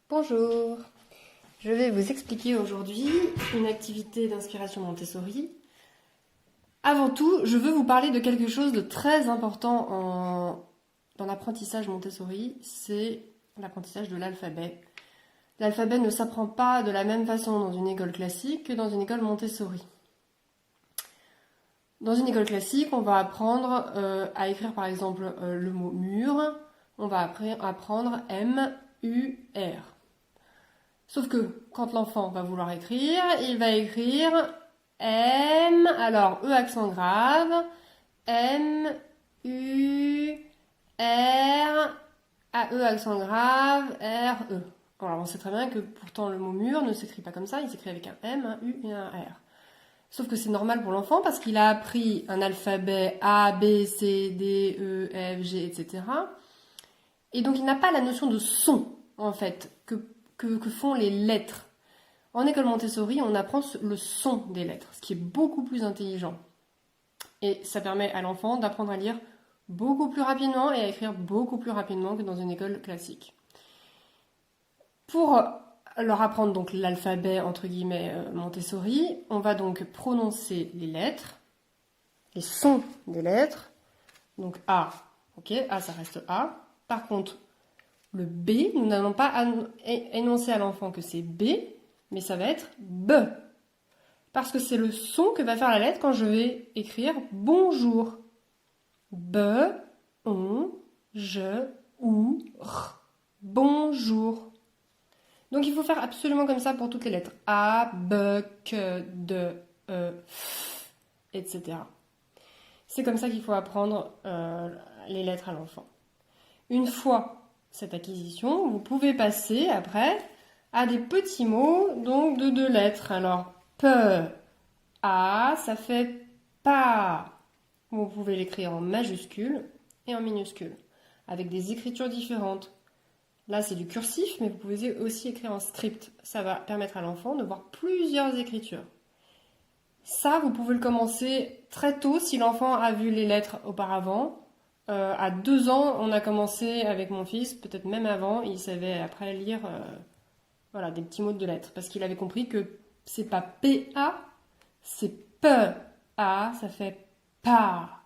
Bonjour, je vais vous expliquer aujourd'hui une activité d'inspiration Montessori. Avant tout, je veux vous parler de quelque chose de très important dans l'apprentissage Montessori, c'est l'apprentissage de l'alphabet. L'alphabet ne s'apprend pas de la même façon dans une école classique que dans une école Montessori. Dans une école classique, on va apprendre à écrire par exemple le mot mur, on va apprendre M-U-R. Sauf que quand l'enfant va vouloir écrire, il va écrire M, alors E accent grave, M, U, R, A, E accent grave, R, E. Alors on sait très bien que pourtant le mot mur ne s'écrit pas comme ça, il s'écrit avec un M, un U et un R. Sauf que c'est normal pour l'enfant parce qu'il a appris un alphabet A, B, C, D, E, F, G, etc. Et donc il n'a pas la notion de son, en fait, que font les lettres. En école Montessori, on apprend le son des lettres, ce qui est beaucoup plus intelligent. Et ça permet à l'enfant d'apprendre à lire beaucoup plus rapidement et à écrire beaucoup plus rapidement que dans une école classique. Pour leur apprendre donc l'alphabet entre guillemets Montessori, on va donc prononcer les lettres, les sons des lettres. Donc A, ok, A ça reste A. Par contre, le B, nous n'allons pas énoncer à l'enfant que c'est B, mais ça va être B. Parce que c'est le son que va faire la lettre quand je vais écrire bonjour. B, on, je, ou, r. Bonjour. Donc il faut faire absolument comme ça pour toutes les lettres. A, B, Q, D, E, F, etc. C'est comme ça qu'il faut apprendre les lettres à l'enfant. Une fois cette acquisition, vous pouvez passer après à des petits mots donc de 2 lettres. Alors, P, A, ça fait pas. Vous pouvez l'écrire en majuscule et en minuscule, avec des écritures différentes. Là, c'est du cursif, mais vous pouvez aussi écrire en script. Ça va permettre à l'enfant de voir plusieurs écritures. Ça, vous pouvez le commencer très tôt si l'enfant a vu les lettres auparavant. À 2 ans, on a commencé avec mon fils, peut-être même avant, il savait après lire voilà, des petits mots de lettres, parce qu'il avait compris que c'est pas P-A, c'est P-A, ça fait pas.